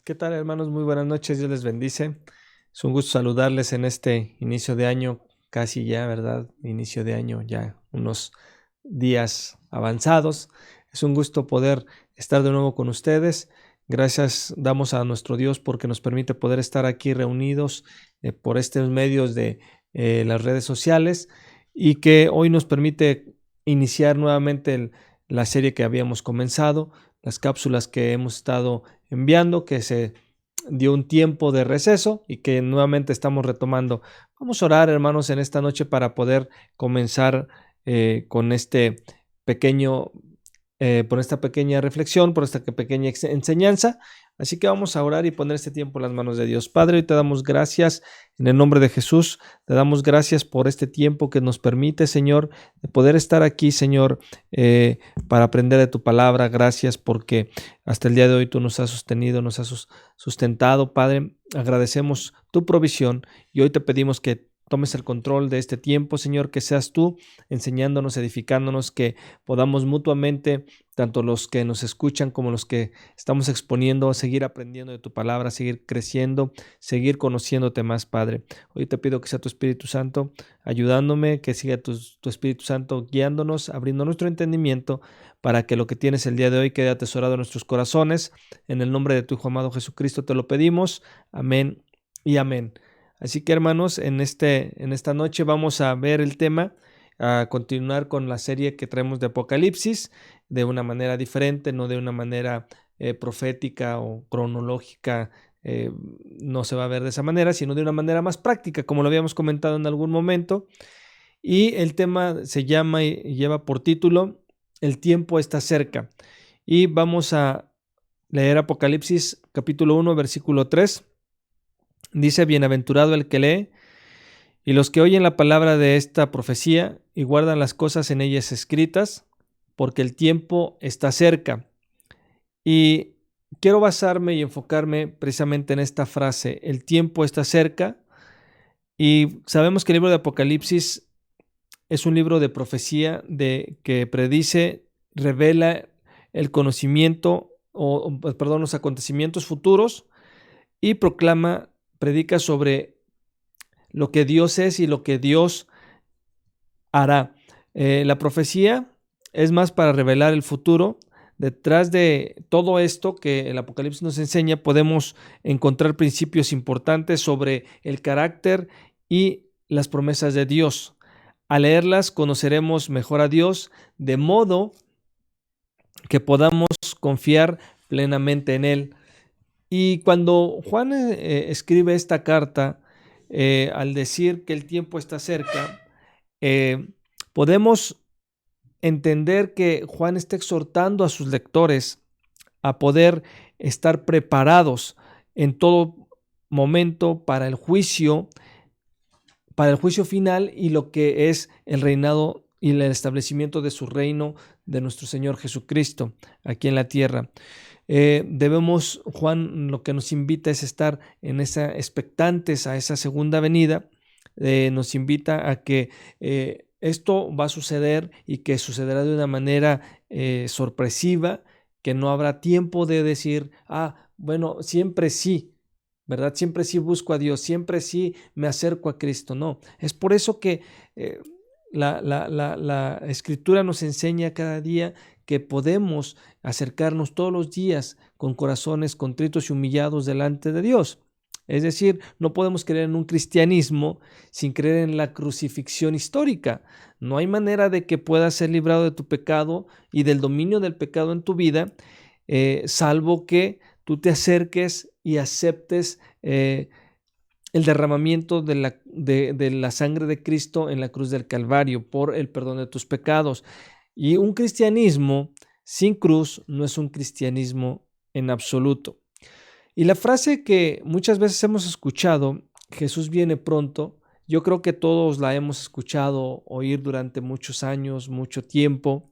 ¿Qué tal, hermanos? Muy buenas noches, Dios les bendice. Es un gusto saludarles en este inicio de año, casi ya, ¿verdad? Inicio de año, ya unos días avanzados. Es un gusto poder estar de nuevo con ustedes. Gracias damos a nuestro Dios porque nos permite poder estar aquí reunidos por estos medios de las redes sociales y que hoy nos permite iniciar nuevamente la serie que habíamos comenzado, las cápsulas que hemos estado enviando, que se dio un tiempo de receso y que nuevamente estamos retomando. Vamos a orar, hermanos, en esta noche para poder comenzar con este pequeño, por esta pequeña reflexión, por esta pequeña enseñanza. Así que vamos a orar y poner este tiempo en las manos de Dios. Padre, hoy te damos gracias en el nombre de Jesús. Te damos gracias por este tiempo que nos permite, Señor, de poder estar aquí, Señor, para aprender de tu palabra. Gracias porque hasta el día de hoy tú nos has sostenido, nos has sustentado, Padre. Agradecemos tu provisión y hoy te pedimos que tomes el control de este tiempo, Señor, que seas tú enseñándonos, edificándonos, que podamos mutuamente, tanto los que nos escuchan como los que estamos exponiendo, seguir aprendiendo de tu palabra, seguir creciendo, seguir conociéndote más, Padre. Hoy te pido que sea tu Espíritu Santo ayudándome, que siga tu Espíritu Santo guiándonos, abriendo nuestro entendimiento para que lo que tienes el día de hoy quede atesorado en nuestros corazones. En el nombre de tu Hijo amado Jesucristo te lo pedimos. Amén y amén. Así que, hermanos, en esta noche vamos a ver el tema, a continuar con la serie que traemos de Apocalipsis de una manera diferente, no de una manera profética o cronológica. No se va a ver de esa manera, sino de una manera más práctica, como lo habíamos comentado en algún momento. Y el tema se llama y lleva por título El tiempo está cerca. Y vamos a leer Apocalipsis capítulo 1, versículo 3. Dice: bienaventurado el que lee y los que oyen la palabra de esta profecía y guardan las cosas en ellas escritas, porque el tiempo está cerca. Y quiero basarme y enfocarme precisamente en esta frase: el tiempo está cerca. Y sabemos que el libro de Apocalipsis es un libro de profecía que predice, revela el conocimiento los acontecimientos futuros y predica sobre lo que Dios es y lo que Dios hará. La profecía es más para revelar el futuro. Detrás de todo esto que el Apocalipsis nos enseña, podemos encontrar principios importantes sobre el carácter y las promesas de Dios. Al leerlas conoceremos mejor a Dios, de modo que podamos confiar plenamente en Él. Y cuando Juan escribe esta carta, al decir que el tiempo está cerca, podemos entender que Juan está exhortando a sus lectores a poder estar preparados en todo momento para el juicio final y lo que es el reinado y el establecimiento de su reino de nuestro Señor Jesucristo aquí en la tierra. Juan lo que nos invita es estar expectantes a esa segunda venida. Nos invita a que esto va a suceder y que sucederá de una manera sorpresiva, que no habrá tiempo de decir, bueno, siempre sí, ¿verdad? Siempre sí busco a Dios, siempre sí me acerco a Cristo. No, es por eso que la Escritura nos enseña cada día que podemos acercarnos todos los días con corazones contritos y humillados delante de Dios. Es decir, no podemos creer en un cristianismo sin creer en la crucifixión histórica. No hay manera de que puedas ser librado de tu pecado y del dominio del pecado en tu vida, salvo que tú te acerques y aceptes el derramamiento de la sangre de Cristo en la cruz del Calvario por el perdón de tus pecados. Y un cristianismo sin cruz no es un cristianismo en absoluto. Y la frase que muchas veces hemos escuchado, Jesús viene pronto, yo creo que todos la hemos escuchado oír durante muchos años, mucho tiempo,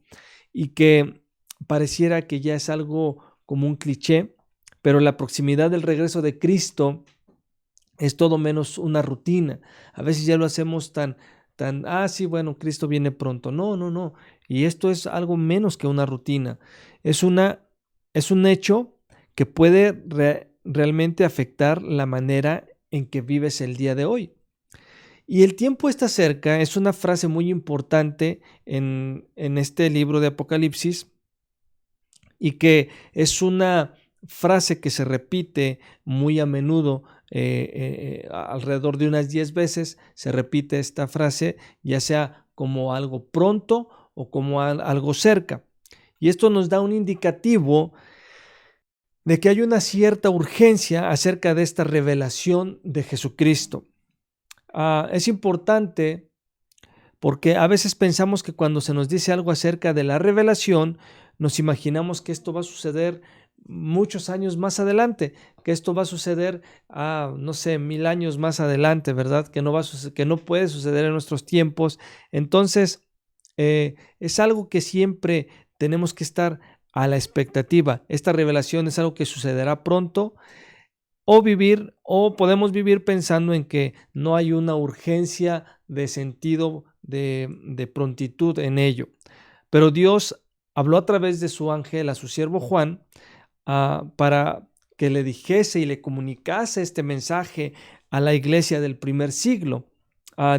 y que pareciera que ya es algo como un cliché, pero la proximidad del regreso de Cristo es todo menos una rutina. A veces ya lo hacemos sí, bueno, Cristo viene pronto. No. Y esto es algo menos que una rutina. Es un hecho que puede realmente afectar la manera en que vives el día de hoy. Y el tiempo está cerca es una frase muy importante en este libro de Apocalipsis y que es una frase que se repite muy a menudo, alrededor de unas 10 veces se repite esta frase, ya sea como algo pronto o como algo cerca. Y esto nos da un indicativo de que hay una cierta urgencia acerca de esta revelación de Jesucristo. Es importante porque a veces pensamos que cuando se nos dice algo acerca de la revelación, nos imaginamos que esto va a suceder muchos años más adelante, que esto va a suceder no sé, 1000 años más adelante, ¿verdad? Que que no puede suceder en nuestros tiempos. Entonces, es algo que siempre tenemos que estar a la expectativa. Esta revelación es algo que sucederá pronto, o podemos vivir pensando en que no hay una urgencia de sentido de prontitud en ello. Pero Dios habló a través de su ángel a su siervo Juan, para que le dijese y le comunicase este mensaje a la iglesia del primer siglo,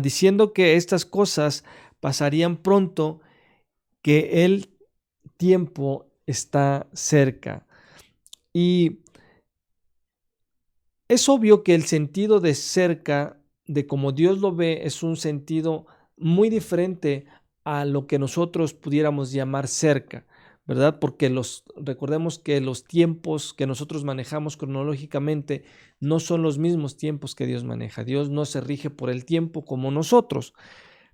diciendo que estas cosas pasarían pronto, que el tiempo está cerca. Y es obvio que el sentido de cerca, de como Dios lo ve, es un sentido muy diferente a lo que nosotros pudiéramos llamar cerca, ¿verdad? Porque recordemos que los tiempos que nosotros manejamos cronológicamente no son los mismos tiempos que Dios maneja. Dios no se rige por el tiempo como nosotros,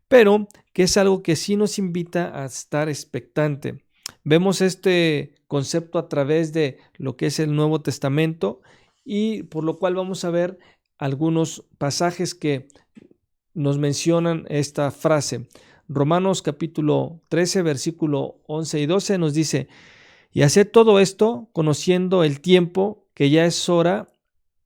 pero que es algo que sí nos invita a estar expectante. Vemos este concepto a través de lo que es el Nuevo Testamento, y por lo cual vamos a ver algunos pasajes que nos mencionan esta frase. Romanos capítulo 13, versículo 11 y 12 nos dice: y haced todo esto conociendo el tiempo, que ya es hora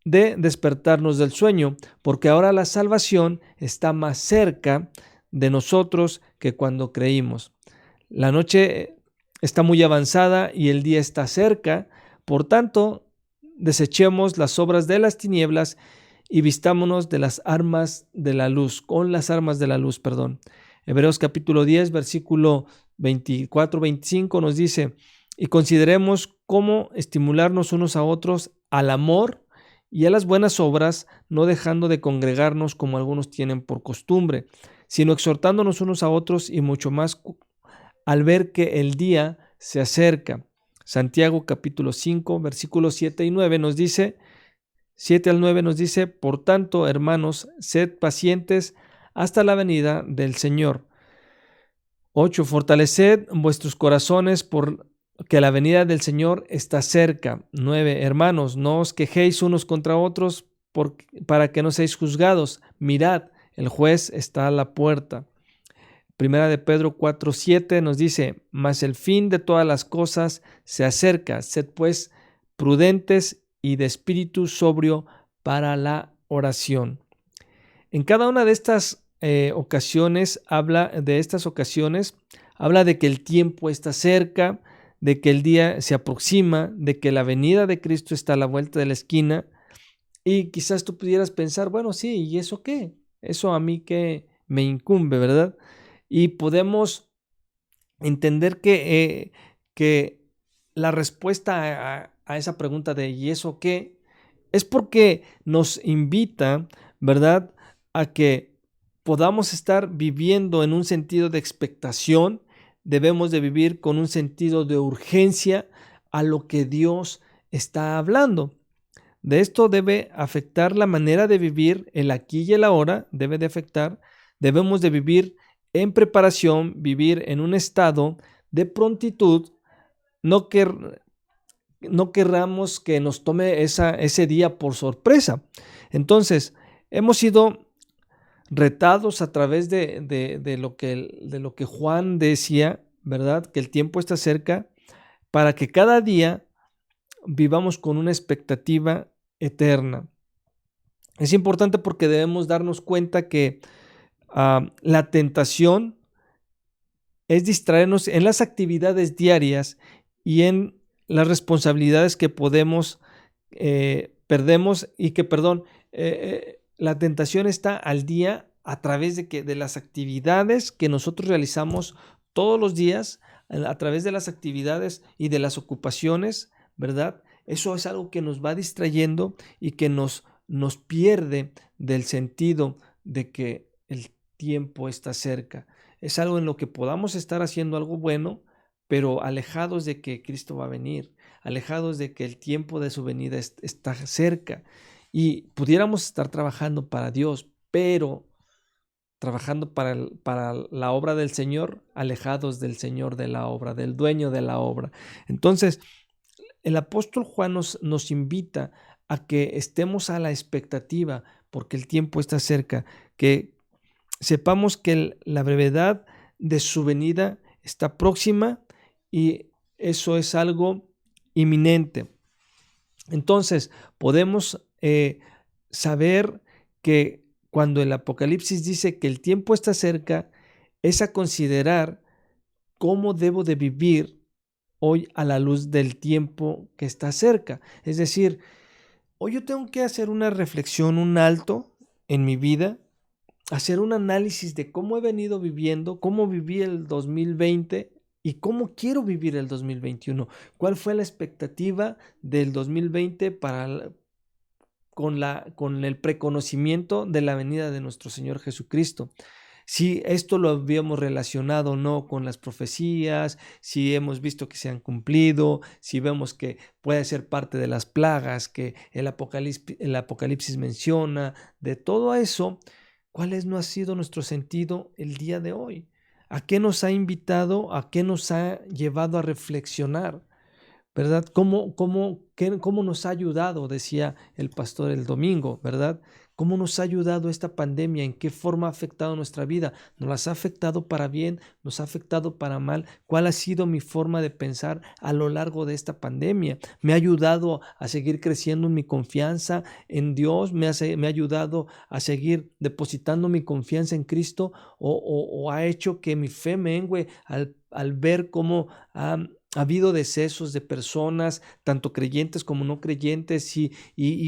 de despertarnos del sueño, porque ahora la salvación está más cerca de nosotros que cuando creímos. La noche está muy avanzada y el día está cerca. Por tanto, desechemos las obras de las tinieblas y vistámonos de las armas de la luz, con las armas de la luz, perdón. Hebreos capítulo 10, versículo 24-25 nos dice: y consideremos cómo estimularnos unos a otros al amor y a las buenas obras, no dejando de congregarnos como algunos tienen por costumbre, sino exhortándonos unos a otros, y mucho más al ver que el día se acerca. Santiago capítulo 5, versículos 7 y 9 nos dice, 7 al 9 nos dice: por tanto, hermanos, sed pacientes hasta la venida del Señor. 8. Fortaleced vuestros corazones, porque la venida del Señor está cerca. 9. Hermanos, no os quejéis unos contra otros para que no seáis juzgados. Mirad, el juez está a la puerta. Primera de Pedro 4:7 nos dice: mas el fin de todas las cosas se acerca. Sed pues prudentes y de espíritu sobrio para la oración. En cada una de estas ocasiones habla de que el tiempo está cerca, de que el día se aproxima, de que la venida de Cristo está a la vuelta de la esquina. Y quizás tú pudieras pensar: bueno, sí, ¿y eso qué? Eso a mí qué me incumbe, ¿verdad? Y podemos entender que la respuesta a esa pregunta de ¿y eso qué? Es porque nos invita, ¿verdad?, a que podamos estar viviendo en un sentido de expectación. Debemos de vivir con un sentido de urgencia a lo que Dios está hablando. De esto debe afectar la manera de vivir, el aquí y el ahora debe de afectar. Debemos de vivir en preparación, vivir en un estado de prontitud. No querramos que nos tome ese día por sorpresa. Entonces, hemos sido retados a través de lo que Juan decía, ¿verdad? Que el tiempo está cerca, para que cada día vivamos con una expectativa eterna. Es importante porque debemos darnos cuenta que la tentación es distraernos en las actividades diarias y en las responsabilidades que podemos perdemos y que, perdón, la tentación está al día a través de las actividades que nosotros realizamos todos los días, a través de las actividades y de las ocupaciones, ¿verdad? Eso es algo que nos va distrayendo y que nos pierde del sentido de que el tiempo está cerca. Es algo en lo que podamos estar haciendo algo bueno, pero alejados de que Cristo va a venir, alejados de que el tiempo de su venida está cerca. Y pudiéramos estar trabajando para Dios, pero trabajando para la obra del Señor, alejados del Señor de la obra, del dueño de la obra. Entonces, el apóstol Juan nos invita a que estemos a la expectativa, porque el tiempo está cerca, que sepamos que la brevedad de su venida está próxima y eso es algo inminente. Entonces, podemos saber que cuando el Apocalipsis dice que el tiempo está cerca, es a considerar cómo debo de vivir hoy a la luz del tiempo que está cerca. Es decir, hoy yo tengo que hacer una reflexión, un alto en mi vida, hacer un análisis de cómo he venido viviendo, cómo viví el 2020 y cómo quiero vivir el 2021. ¿Cuál fue la expectativa del 2020 con el preconocimiento de la venida de nuestro Señor Jesucristo? Si esto lo habíamos relacionado o no con las profecías, si hemos visto que se han cumplido, si vemos que puede ser parte de las plagas que el Apocalipsis menciona, de todo eso, ¿cuál no ha sido nuestro sentido el día de hoy? ¿A qué nos ha invitado? ¿A qué nos ha llevado a reflexionar? ¿Verdad? ¿Cómo nos ha ayudado? Decía el pastor el domingo, ¿verdad? ¿Cómo nos ha ayudado esta pandemia? ¿En qué forma ha afectado nuestra vida? ¿Nos las ha afectado para bien? ¿Nos ha afectado para mal? ¿Cuál ha sido mi forma de pensar a lo largo de esta pandemia? ¿Me ha ayudado a seguir creciendo en mi confianza en Dios? ¿Me ha ayudado a seguir depositando mi confianza en Cristo? ¿O ha hecho que mi fe mengue al ver cómo ha habido decesos de personas, tanto creyentes como no creyentes, y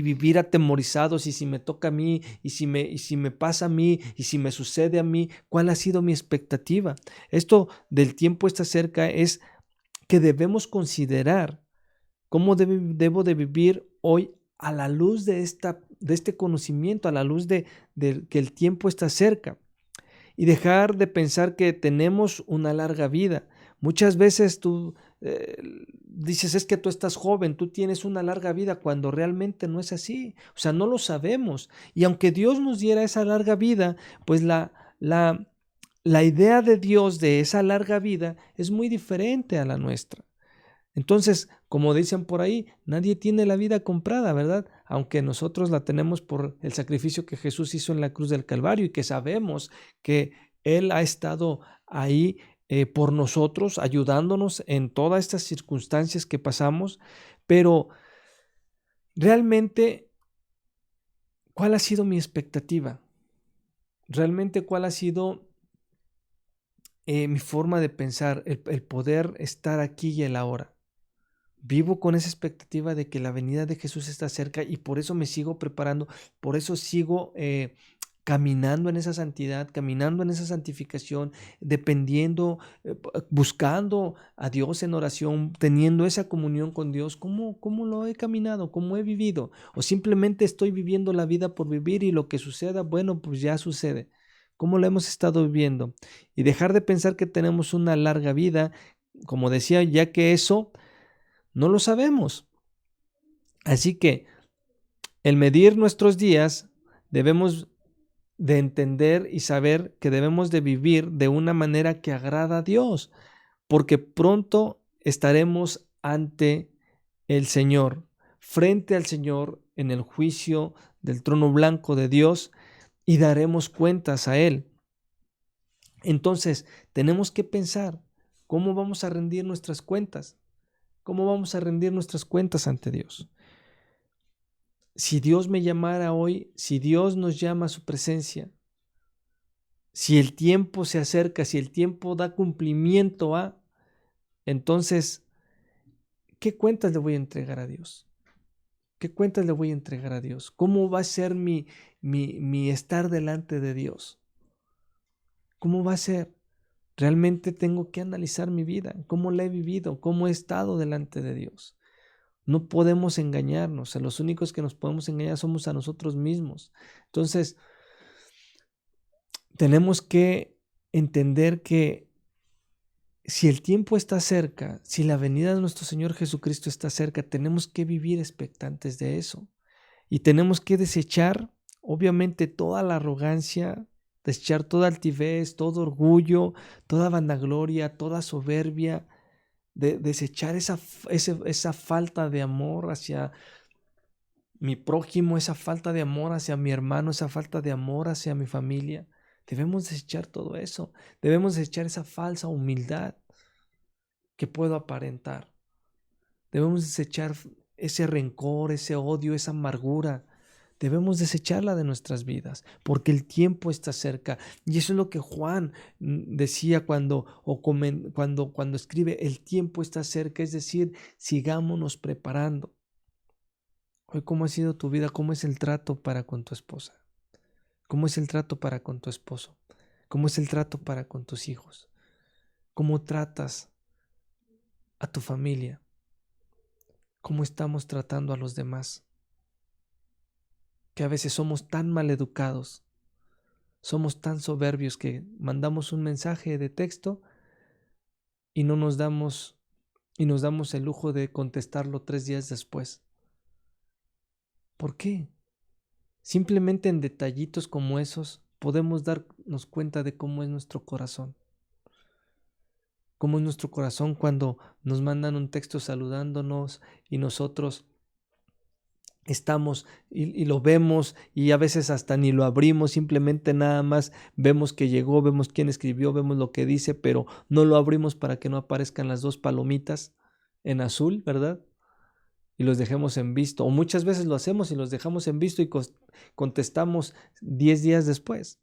vivir atemorizados, y si me toca a mí, y si me pasa a mí, y si me sucede a mí, ¿cuál ha sido mi expectativa? Esto del tiempo está cerca es que debemos considerar cómo debo de vivir hoy a la luz de este conocimiento, a la luz de que el tiempo está cerca, y dejar de pensar que tenemos una larga vida. Muchas veces tú dices, es que tú estás joven, tú tienes una larga vida, cuando realmente no es así. O sea, no lo sabemos. Y aunque Dios nos diera esa larga vida, pues la idea de Dios de esa larga vida es muy diferente a la nuestra. Entonces, como dicen por ahí, nadie tiene la vida comprada, ¿verdad? Aunque nosotros la tenemos por el sacrificio que Jesús hizo en la cruz del Calvario, y que sabemos que Él ha estado ahí por nosotros, ayudándonos en todas estas circunstancias que pasamos. Pero realmente, ¿cuál ha sido mi expectativa? Realmente, ¿cuál ha sido mi forma de pensar, el poder estar aquí y el ahora? Vivo con esa expectativa de que la venida de Jesús está cerca, y por eso me sigo preparando, por eso sigo caminando en esa santidad, caminando en esa santificación, dependiendo, buscando a Dios en oración, teniendo esa comunión con Dios. ¿Cómo lo he caminado? ¿Cómo he vivido? ¿O simplemente estoy viviendo la vida por vivir, y lo que suceda, bueno, pues ya sucede? ¿Cómo lo hemos estado viviendo? Y dejar de pensar que tenemos una larga vida, como decía, ya que eso no lo sabemos. Así que el medir nuestros días, debemos de entender y saber que debemos de vivir de una manera que agrada a Dios, porque pronto estaremos ante el Señor, frente al Señor, en el juicio del trono blanco de Dios, y daremos cuentas a Él. Entonces, tenemos que pensar cómo vamos a rendir nuestras cuentas. ¿Cómo vamos a rendir nuestras cuentas ante Dios? Si Dios me llamara hoy, si Dios nos llama a su presencia, si el tiempo se acerca, si el tiempo da cumplimiento entonces, ¿qué cuentas le voy a entregar a Dios? ¿Qué cuentas le voy a entregar a Dios? ¿Cómo va a ser mi estar delante de Dios? ¿Cómo va a ser? Realmente tengo que analizar mi vida, cómo la he vivido, cómo he estado delante de Dios. No podemos engañarnos, a los únicos que nos podemos engañar somos a nosotros mismos. Entonces, tenemos que entender que si el tiempo está cerca, si la venida de nuestro Señor Jesucristo está cerca, tenemos que vivir expectantes de eso. Y tenemos que desechar, obviamente, toda la arrogancia, desechar toda altivez, todo orgullo, toda vanagloria, toda soberbia, desechar esa falta de amor hacia mi prójimo, esa falta de amor hacia mi hermano, esa falta de amor hacia mi familia. Debemos desechar todo eso. Debemos desechar esa falsa humildad que puedo aparentar. Debemos desechar ese rencor, ese odio, esa amargura. Debemos desecharla de nuestras vidas, porque el tiempo está cerca. Y eso es lo que Juan decía cuando escribe, el tiempo está cerca, es decir, sigámonos preparando. Hoy, ¿cómo ha sido tu vida? ¿Cómo es el trato para con tu esposa? ¿Cómo es el trato para con tu esposo? ¿Cómo es el trato para con tus hijos? ¿Cómo tratas a tu familia? ¿Cómo estamos tratando a los demás? Que a veces somos tan mal educados, somos tan soberbios que mandamos un mensaje de texto y no nos damos y nos damos el lujo de contestarlo 3 días después. ¿Por qué? Simplemente en detallitos como esos podemos darnos cuenta de cómo es nuestro corazón. Cómo es nuestro corazón cuando nos mandan un texto saludándonos y nosotros estamos y lo vemos y a veces hasta ni lo abrimos, simplemente nada más vemos que llegó, vemos quién escribió, vemos lo que dice, pero no lo abrimos para que no aparezcan las 2 palomitas en azul, ¿verdad? Y los dejemos en visto. O muchas veces lo hacemos y los dejamos en visto y contestamos 10 días después.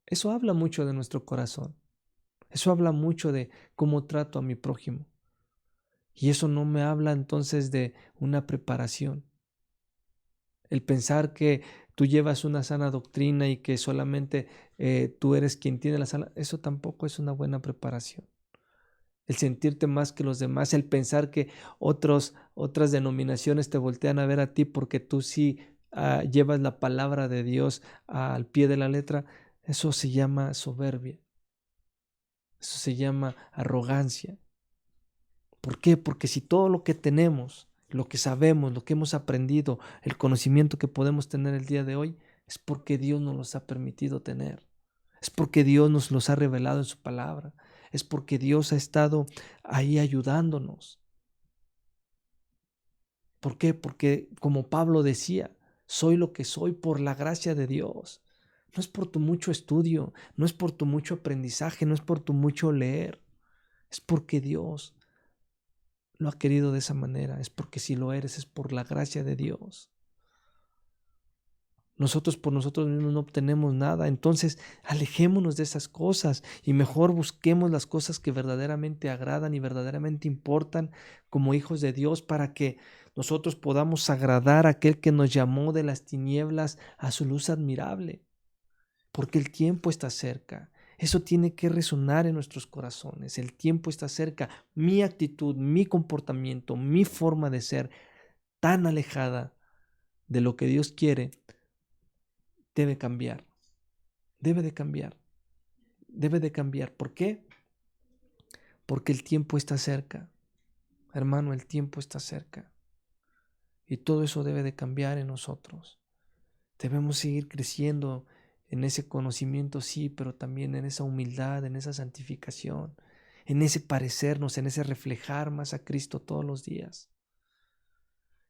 Eso habla mucho de nuestro corazón. Eso habla mucho de cómo trato a mi prójimo. Y eso no me habla entonces de una preparación. El pensar que tú llevas una sana doctrina y que solamente tú eres quien tiene la sana, eso tampoco es una buena preparación. El sentirte más que los demás, el pensar que otras denominaciones te voltean a ver a ti porque tú sí llevas la palabra de Dios al pie de la letra, eso se llama soberbia, eso se llama arrogancia. ¿Por qué? Porque si todo lo que tenemos, lo que sabemos, lo que hemos aprendido, el conocimiento que podemos tener el día de hoy, es porque Dios nos los ha permitido tener. Es porque Dios nos los ha revelado en su palabra. Es porque Dios ha estado ahí ayudándonos. ¿Por qué? Porque como Pablo decía, soy lo que soy por la gracia de Dios. No es por tu mucho estudio, no es por tu mucho aprendizaje, no es por tu mucho leer. Es porque Dios lo ha querido de esa manera, es porque si lo eres es por la gracia de Dios. Nosotros por nosotros mismos no obtenemos nada, entonces alejémonos de esas cosas y mejor busquemos las cosas que verdaderamente agradan y verdaderamente importan como hijos de Dios para que nosotros podamos agradar a aquel que nos llamó de las tinieblas a su luz admirable, porque el tiempo está cerca. Eso tiene que resonar en nuestros corazones. El tiempo está cerca. Mi actitud, mi comportamiento, mi forma de ser tan alejada de lo que Dios quiere debe cambiar. Debe de cambiar. Debe de cambiar. ¿Por qué? Porque el tiempo está cerca. Hermano, el tiempo está cerca. Y todo eso debe de cambiar en nosotros. Debemos seguir creciendo en ese conocimiento, sí, pero también en esa humildad, en esa santificación, en ese parecernos, en ese reflejar más a Cristo todos los días,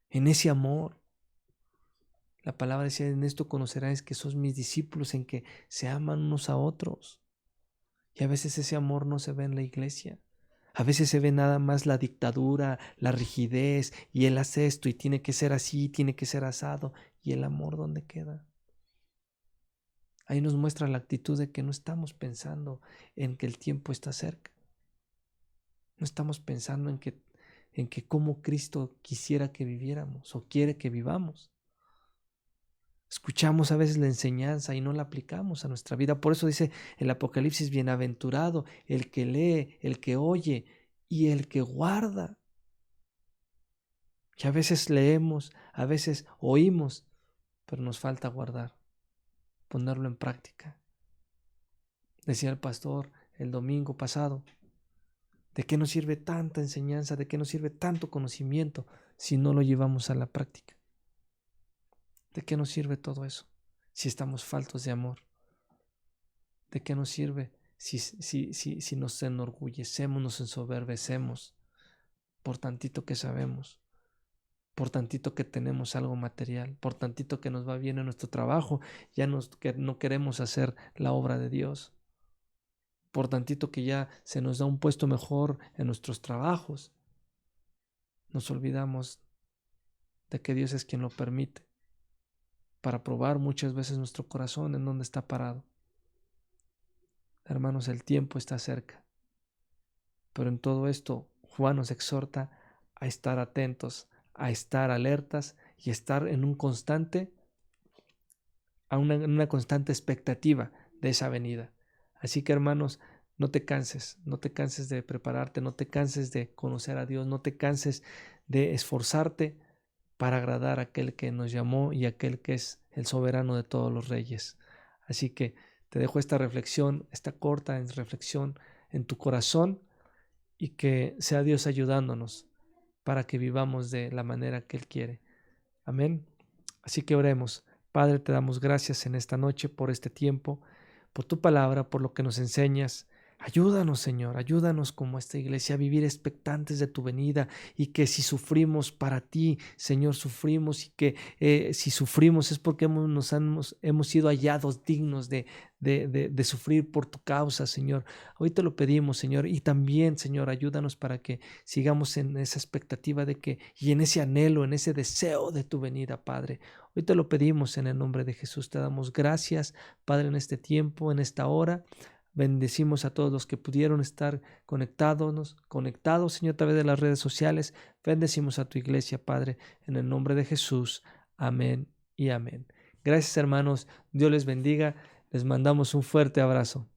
en ese amor. La palabra decía, en esto conoceráis que sois mis discípulos, en que se aman unos a otros. Y a veces ese amor no se ve en la iglesia. A veces se ve nada más la dictadura, la rigidez, y él hace esto y tiene que ser así, tiene que ser asado. ¿Y el amor dónde queda? Ahí nos muestra la actitud de que no estamos pensando en que el tiempo está cerca. No estamos pensando en que cómo Cristo quisiera que viviéramos o quiere que vivamos. Escuchamos a veces la enseñanza y no la aplicamos a nuestra vida. Por eso dice el Apocalipsis, bienaventurado el que lee, el que oye y el que guarda. Que a veces leemos, a veces oímos, pero nos falta guardar, ponerlo en práctica. Decía el pastor el domingo pasado, ¿de qué nos sirve tanta enseñanza? ¿De qué nos sirve tanto conocimiento si no lo llevamos a la práctica? ¿De qué nos sirve todo eso si estamos faltos de amor? ¿De qué nos sirve si nos enorgullecemos, nos ensoberbecemos por tantito que sabemos, por tantito que tenemos algo material, por tantito que nos va bien en nuestro trabajo, que no queremos hacer la obra de Dios, por tantito que ya se nos da un puesto mejor en nuestros trabajos? Nos olvidamos de que Dios es quien lo permite, para probar muchas veces nuestro corazón en donde está parado. Hermanos, el tiempo está cerca, pero en todo esto Juan nos exhorta a estar atentos, a estar alertas y estar en una constante expectativa de esa venida. Así que, hermanos, no te canses de prepararte, no te canses de conocer a Dios, no te canses de esforzarte para agradar a aquel que nos llamó y aquel que es el soberano de todos los reyes. Así que te dejo esta reflexión, esta corta reflexión en tu corazón, y que sea Dios ayudándonos para que vivamos de la manera que Él quiere. Amén. Así que oremos. Padre, te damos gracias en esta noche por este tiempo, por tu palabra, por lo que nos enseñas. Ayúdanos, Señor, ayúdanos como esta iglesia a vivir expectantes de tu venida, y que si sufrimos para ti, Señor, sufrimos, y que si sufrimos es porque hemos sido hallados dignos de sufrir por tu causa, Señor. Hoy te lo pedimos, Señor, y también, Señor, ayúdanos para que sigamos en esa expectativa y en ese anhelo, en ese deseo de tu venida, Padre. Hoy te lo pedimos en el nombre de Jesús. Te damos gracias, Padre, en este tiempo, en esta hora. Bendecimos a todos los que pudieron estar conectados, Señor, a través de las redes sociales. Bendecimos a tu iglesia, Padre, en el nombre de Jesús. Amén y amén. Gracias, hermanos. Dios les bendiga. Les mandamos un fuerte abrazo.